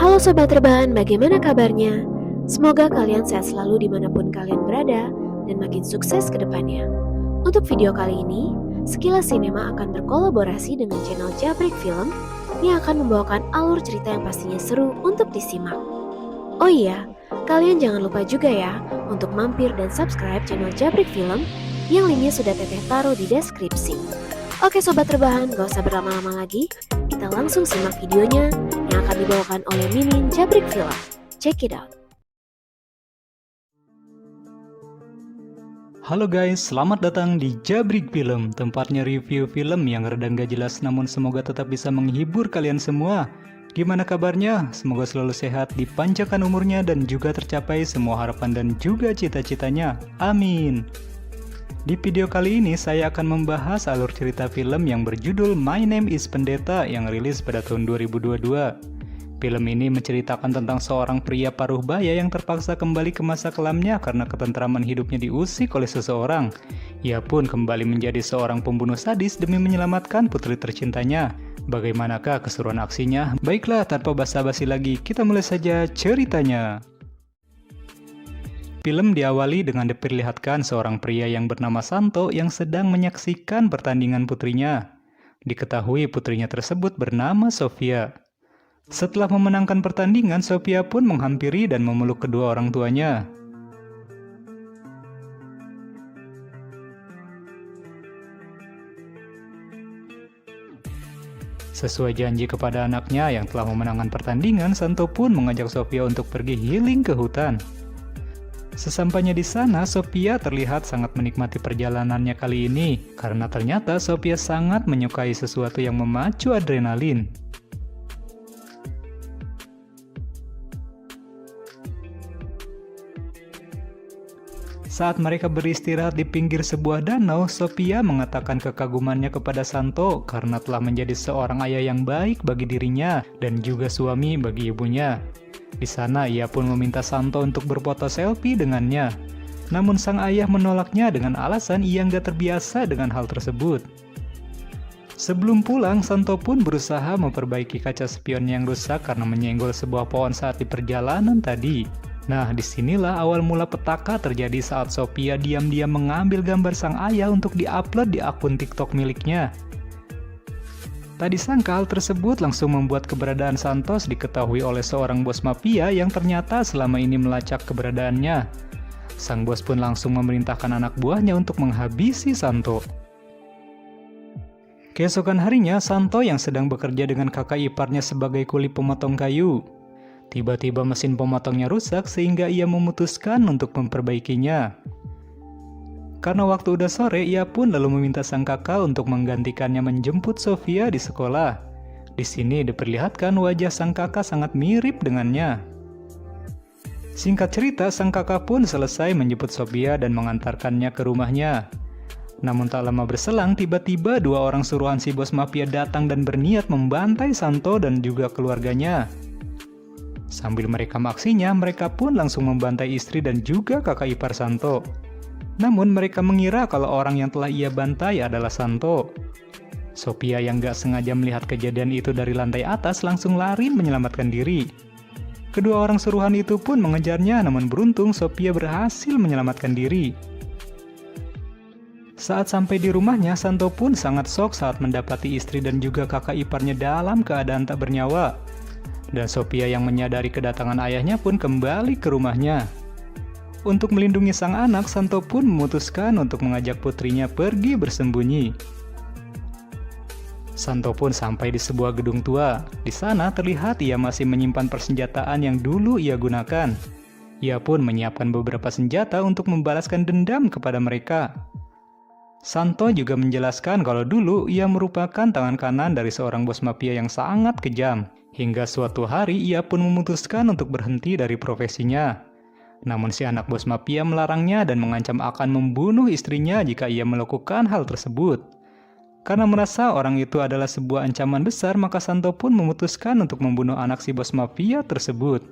Halo Sobat Rebahan, bagaimana kabarnya? Semoga kalian sehat selalu dimanapun kalian berada dan makin sukses ke depannya. Untuk video kali ini, Sekilas Cinema akan berkolaborasi dengan channel Jabrik Film yang akan membawakan alur cerita yang pastinya seru untuk disimak. Oh iya, kalian jangan lupa juga ya untuk mampir dan subscribe channel Jabrik Film yang linknya sudah Teteh taruh di deskripsi. Oke Sobat Rebahan, gak usah berlama-lama lagi, kita langsung simak videonya yang akan dibawakan oleh Mimin Jabrik Film. Check it out. Halo guys, selamat datang di Jabrik Film, tempatnya review film yang rada gak jelas namun semoga tetap bisa menghibur kalian semua. Gimana kabarnya? Semoga selalu sehat, dipanjangkan umurnya dan juga tercapai semua harapan dan juga cita-citanya. Amin. Di video kali ini saya akan membahas alur cerita film yang berjudul My Name is Pendeta yang rilis pada tahun 2022. Film ini menceritakan tentang seorang pria paruh baya yang terpaksa kembali ke masa kelamnya karena ketentraman hidupnya diusik oleh seseorang. Ia pun kembali menjadi seorang pembunuh sadis demi menyelamatkan putri tercintanya. Bagaimanakah keseruan aksinya? Baiklah, tanpa basa-basi lagi, kita mulai saja ceritanya. Film diawali dengan diperlihatkan seorang pria yang bernama Santo yang sedang menyaksikan pertandingan putrinya. Diketahui putrinya tersebut bernama Sofia. Setelah memenangkan pertandingan, Sofia pun menghampiri dan memeluk kedua orang tuanya. Sesuai janji kepada anaknya yang telah memenangkan pertandingan, Santo pun mengajak Sofia untuk pergi healing ke hutan. Sesampainya di sana, Sofia terlihat sangat menikmati perjalanannya kali ini, karena ternyata Sofia sangat menyukai sesuatu yang memacu adrenalin. Saat mereka beristirahat di pinggir sebuah danau, Sofia mengatakan kekagumannya kepada Santo karena telah menjadi seorang ayah yang baik bagi dirinya dan juga suami bagi ibunya. Di sana ia pun meminta Santo untuk berfoto selfie dengannya. Namun sang ayah menolaknya dengan alasan ia nggak terbiasa dengan hal tersebut. Sebelum pulang, Santo pun berusaha memperbaiki kaca spion yang rusak karena menyenggol sebuah pohon saat di perjalanan tadi. Nah, disinilah awal mula petaka terjadi saat Sofia diam-diam mengambil gambar sang ayah untuk diupload di akun TikTok miliknya. Tak disangka hal tersebut langsung membuat keberadaan Santos diketahui oleh seorang bos mafia yang ternyata selama ini melacak keberadaannya. Sang bos pun langsung memerintahkan anak buahnya untuk menghabisi Santo. Keesokan harinya, Santo yang sedang bekerja dengan kakak iparnya sebagai kuli pemotong kayu. Tiba-tiba mesin pemotongnya rusak sehingga ia memutuskan untuk memperbaikinya. Karena waktu udah sore, ia pun lalu meminta sang kakak untuk menggantikannya menjemput Sofia di sekolah. Di sini diperlihatkan wajah sang kakak sangat mirip dengannya. Singkat cerita, sang kakak pun selesai menjemput Sofia dan mengantarkannya ke rumahnya. Namun tak lama berselang, tiba-tiba dua orang suruhan si bos mafia datang dan berniat membantai Santo dan juga keluarganya. Sambil merekam aksinya, mereka pun langsung membantai istri dan juga kakak ipar Santo. Namun mereka mengira kalau orang yang telah ia bantai adalah Santo. Sofia yang gak sengaja melihat kejadian itu dari lantai atas langsung lari menyelamatkan diri. Kedua orang suruhan itu pun mengejarnya, namun beruntung Sofia berhasil menyelamatkan diri. Saat sampai di rumahnya, Santo pun sangat shock saat mendapati istri dan juga kakak iparnya dalam keadaan tak bernyawa. Dan Sofia yang menyadari kedatangan ayahnya pun kembali ke rumahnya. Untuk melindungi sang anak, Santo pun memutuskan untuk mengajak putrinya pergi bersembunyi. Santo pun sampai di sebuah gedung tua. Di sana terlihat ia masih menyimpan persenjataan yang dulu ia gunakan. Ia pun menyiapkan beberapa senjata untuk membalaskan dendam kepada mereka. Santo juga menjelaskan kalau dulu ia merupakan tangan kanan dari seorang bos mafia yang sangat kejam. Hingga suatu hari ia pun memutuskan untuk berhenti dari profesinya. Namun si anak bos mafia melarangnya dan mengancam akan membunuh istrinya jika ia melakukan hal tersebut. Karena merasa orang itu adalah sebuah ancaman besar, maka Santo pun memutuskan untuk membunuh anak si bos mafia tersebut.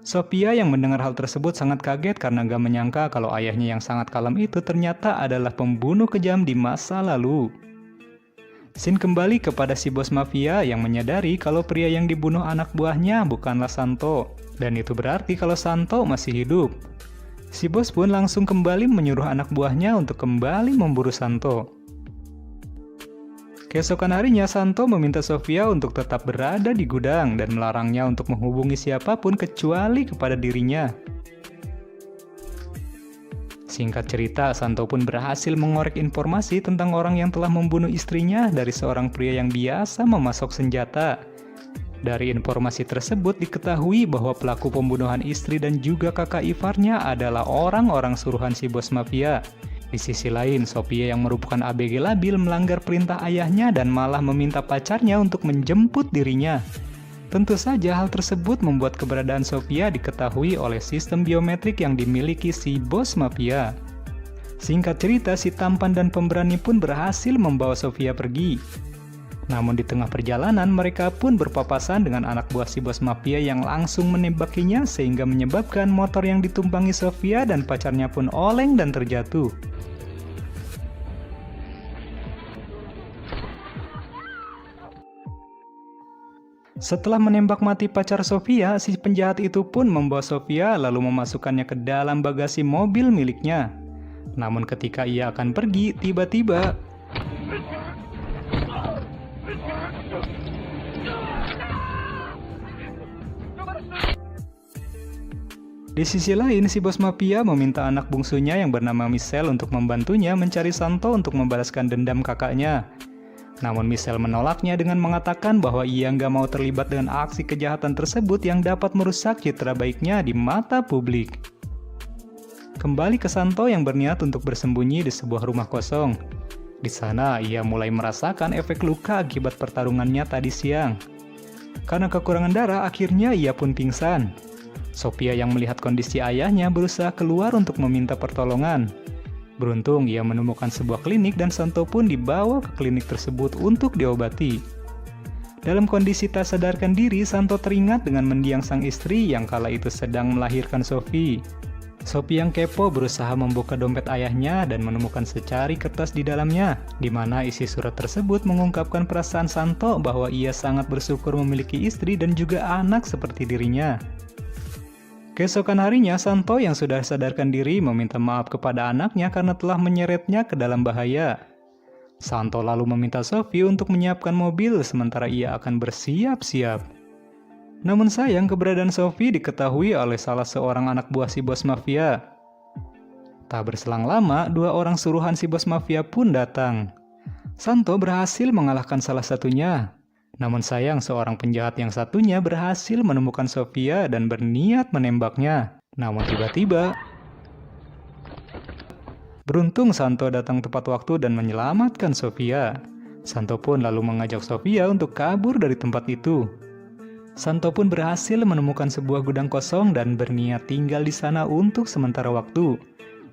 Sofia yang mendengar hal tersebut sangat kaget karena gak menyangka kalau ayahnya yang sangat kalem itu ternyata adalah pembunuh kejam di masa lalu. Scene kembali kepada si bos mafia yang menyadari kalau pria yang dibunuh anak buahnya bukanlah Santo, dan itu berarti kalau Santo masih hidup. Si bos pun langsung kembali menyuruh anak buahnya untuk kembali memburu Santo. Keesokan harinya, Santo meminta Sofia untuk tetap berada di gudang dan melarangnya untuk menghubungi siapapun kecuali kepada dirinya. Singkat cerita, Santo pun berhasil mengorek informasi tentang orang yang telah membunuh istrinya dari seorang pria yang biasa memasok senjata. Dari informasi tersebut diketahui bahwa pelaku pembunuhan istri dan juga kakak iparnya adalah orang-orang suruhan si bos mafia. Di sisi lain, Sofia yang merupakan ABG labil melanggar perintah ayahnya dan malah meminta pacarnya untuk menjemput dirinya. Tentu saja hal tersebut membuat keberadaan Sofia diketahui oleh sistem biometrik yang dimiliki si bos mafia. Singkat cerita, si tampan dan pemberani pun berhasil membawa Sofia pergi. Namun di tengah perjalanan, mereka pun berpapasan dengan anak buah si bos mafia yang langsung menembakinya sehingga menyebabkan motor yang ditumpangi Sofia dan pacarnya pun oleng dan terjatuh. Setelah menembak mati pacar Sofia, si penjahat itu pun membawa Sofia lalu memasukkannya ke dalam bagasi mobil miliknya. Namun ketika ia akan pergi, tiba-tiba di sisi lain, si bos mafia meminta anak bungsunya yang bernama Michelle untuk membantunya mencari Santo untuk membalaskan dendam kakaknya. Namun Michelle menolaknya dengan mengatakan bahwa ia nggak mau terlibat dengan aksi kejahatan tersebut yang dapat merusak citra baiknya di mata publik. Kembali ke Santo yang berniat untuk bersembunyi di sebuah rumah kosong. Di sana ia mulai merasakan efek luka akibat pertarungannya tadi siang. Karena kekurangan darah, akhirnya ia pun pingsan. Sofia yang melihat kondisi ayahnya berusaha keluar untuk meminta pertolongan. Beruntung ia menemukan sebuah klinik dan Santo pun dibawa ke klinik tersebut untuk diobati. Dalam kondisi tak sadarkan diri, Santo teringat dengan mendiang sang istri yang kala itu sedang melahirkan Sophie. Sophie yang kepo berusaha membuka dompet ayahnya dan menemukan secari kertas di dalamnya, di mana isi surat tersebut mengungkapkan perasaan Santo bahwa ia sangat bersyukur memiliki istri dan juga anak seperti dirinya. Keesokan harinya, Santo yang sudah sadarkan diri meminta maaf kepada anaknya karena telah menyeretnya ke dalam bahaya. Santo lalu meminta Sophie untuk menyiapkan mobil sementara ia akan bersiap-siap. Namun sayang, keberadaan Sophie diketahui oleh salah seorang anak buah si bos mafia. Tak berselang lama, dua orang suruhan si bos mafia pun datang. Santo berhasil mengalahkan salah satunya. Namun sayang, seorang penjahat yang satunya berhasil menemukan Sofia dan berniat menembaknya. Namun tiba-tiba, beruntung Santo datang tepat waktu dan menyelamatkan Sofia. Santo pun lalu mengajak Sofia untuk kabur dari tempat itu. Santo pun berhasil menemukan sebuah gudang kosong dan berniat tinggal di sana untuk sementara waktu.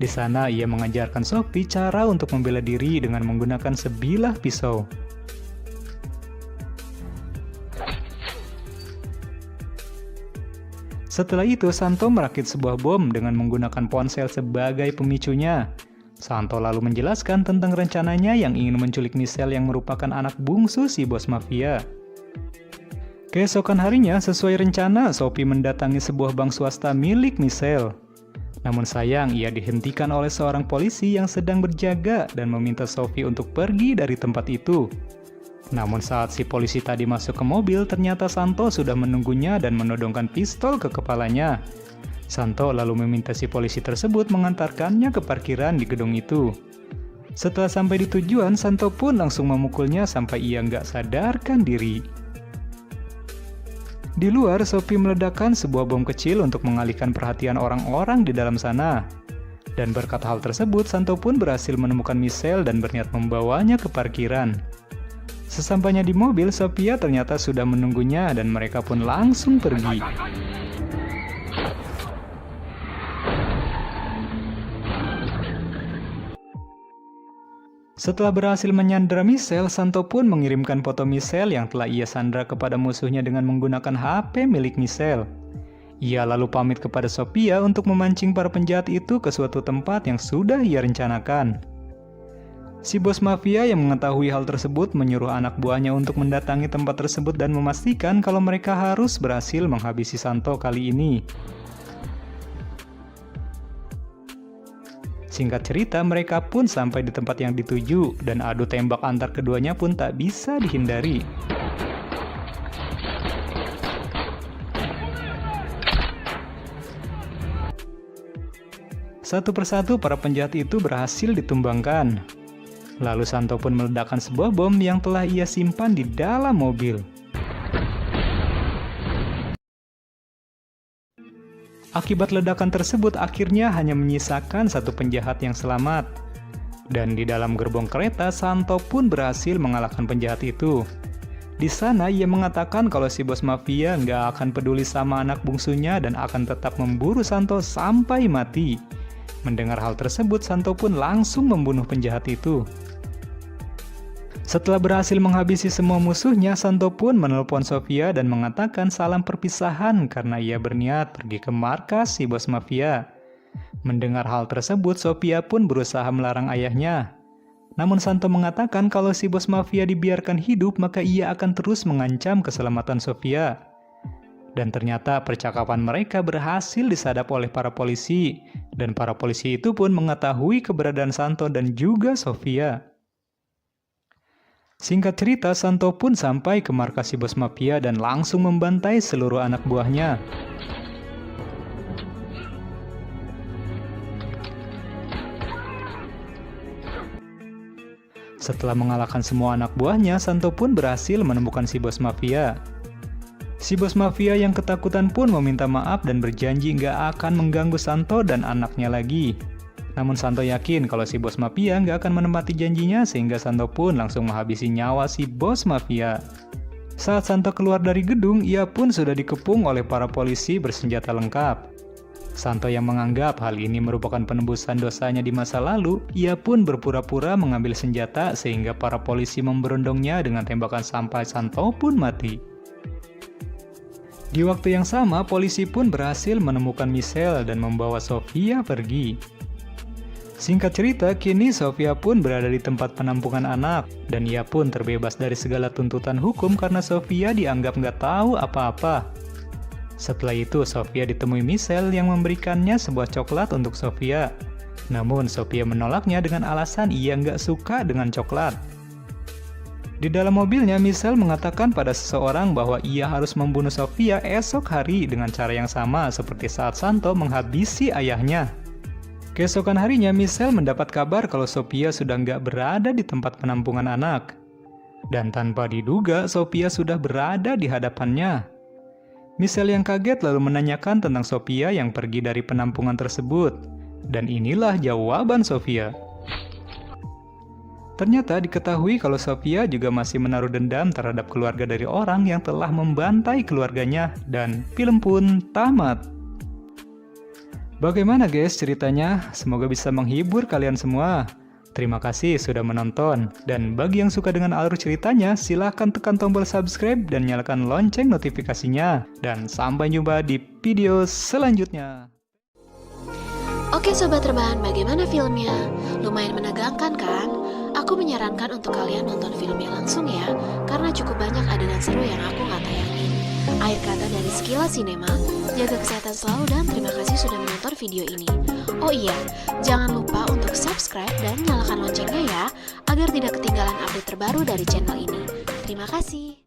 Di sana ia mengajarkan Sophie cara untuk membela diri dengan menggunakan sebilah pisau. Setelah itu, Santo merakit sebuah bom dengan menggunakan ponsel sebagai pemicunya. Santo lalu menjelaskan tentang rencananya yang ingin menculik Michelle yang merupakan anak bungsu si bos mafia. Keesokan harinya, sesuai rencana, Sophie mendatangi sebuah bank swasta milik Michelle. Namun sayang, ia dihentikan oleh seorang polisi yang sedang berjaga dan meminta Sophie untuk pergi dari tempat itu. Namun saat si polisi tadi masuk ke mobil, ternyata Santo sudah menunggunya dan menodongkan pistol ke kepalanya. Santo lalu meminta si polisi tersebut mengantarkannya ke parkiran di gedung itu. Setelah sampai di tujuan, Santo pun langsung memukulnya sampai ia nggak sadarkan diri. Di luar, Sophie meledakkan sebuah bom kecil untuk mengalihkan perhatian orang-orang di dalam sana. Dan berkat hal tersebut, Santo pun berhasil menemukan Michelle dan berniat membawanya ke parkiran. Sesampainya di mobil, Sophia ternyata sudah menunggunya dan mereka pun langsung pergi. Setelah berhasil menyandra Michelle, Santo pun mengirimkan foto Michelle yang telah ia sandra kepada musuhnya dengan menggunakan HP milik Michelle. Ia lalu pamit kepada Sophia untuk memancing para penjahat itu ke suatu tempat yang sudah ia rencanakan. Si bos mafia yang mengetahui hal tersebut menyuruh anak buahnya untuk mendatangi tempat tersebut dan memastikan kalau mereka harus berhasil menghabisi Santo kali ini. Singkat cerita, mereka pun sampai di tempat yang dituju dan adu tembak antar keduanya pun tak bisa dihindari. Satu persatu para penjahat itu berhasil ditumbangkan. Lalu Santo pun meledakkan sebuah bom yang telah ia simpan di dalam mobil. Akibat ledakan tersebut akhirnya hanya menyisakan satu penjahat yang selamat. Dan di dalam gerbong kereta, Santo pun berhasil mengalahkan penjahat itu. Di sana ia mengatakan kalau si bos mafia nggak akan peduli sama anak bungsunya dan akan tetap memburu Santo sampai mati. Mendengar hal tersebut, Santo pun langsung membunuh penjahat itu. Setelah berhasil menghabisi semua musuhnya, Santo pun menelpon Sofia dan mengatakan salam perpisahan karena ia berniat pergi ke markas si bos mafia. Mendengar hal tersebut, Sofia pun berusaha melarang ayahnya. Namun Santo mengatakan kalau si bos mafia dibiarkan hidup, maka ia akan terus mengancam keselamatan Sofia. Dan ternyata percakapan mereka berhasil disadap oleh para polisi, dan para polisi itu pun mengetahui keberadaan Santo dan juga Sofia. Singkat cerita, Santo pun sampai ke markas si bos mafia dan langsung membantai seluruh anak buahnya. Setelah mengalahkan semua anak buahnya, Santo pun berhasil menemukan si bos mafia. Si bos mafia yang ketakutan pun meminta maaf dan berjanji nggak akan mengganggu Santo dan anaknya lagi. Namun Santo yakin kalau si bos mafia nggak akan menepati janjinya sehingga Santo pun langsung menghabisi nyawa si bos mafia. Saat Santo keluar dari gedung, ia pun sudah dikepung oleh para polisi bersenjata lengkap. Santo yang menganggap hal ini merupakan penebusan dosanya di masa lalu, ia pun berpura-pura mengambil senjata sehingga para polisi memberondongnya dengan tembakan sampai Santo pun mati. Di waktu yang sama, polisi pun berhasil menemukan Michelle dan membawa Sofia pergi. Singkat cerita, kini Sofia pun berada di tempat penampungan anak, dan ia pun terbebas dari segala tuntutan hukum karena Sofia dianggap nggak tahu apa-apa. Setelah itu, Sofia ditemui Michelle yang memberikannya sebuah coklat untuk Sofia. Namun, Sofia menolaknya dengan alasan ia nggak suka dengan coklat. Di dalam mobilnya, Michelle mengatakan pada seseorang bahwa ia harus membunuh Sofia esok hari dengan cara yang sama seperti saat Santo menghabisi ayahnya. Keesokan harinya, Michelle mendapat kabar kalau Sofia sudah nggak berada di tempat penampungan anak. Dan tanpa diduga, Sofia sudah berada di hadapannya. Michelle yang kaget lalu menanyakan tentang Sofia yang pergi dari penampungan tersebut. Dan inilah jawaban Sofia. Ternyata diketahui kalau Sofia juga masih menaruh dendam terhadap keluarga dari orang yang telah membantai keluarganya, dan film pun tamat. Bagaimana guys ceritanya? Semoga bisa menghibur kalian semua. Terima kasih sudah menonton, dan bagi yang suka dengan alur ceritanya, silahkan tekan tombol subscribe dan nyalakan lonceng notifikasinya. Dan sampai jumpa di video selanjutnya. Oke sobat rebahan, bagaimana filmnya? Lumayan menegangkan kan? Aku menyarankan untuk kalian nonton filmnya langsung ya, karena cukup banyak adegan seru yang aku nggak tayangin. Akhir kata dari Sekilas Sinema, jaga kesehatan selalu dan terima kasih sudah menonton video ini. Oh iya, jangan lupa untuk subscribe dan nyalakan loncengnya ya, agar tidak ketinggalan update terbaru dari channel ini. Terima kasih.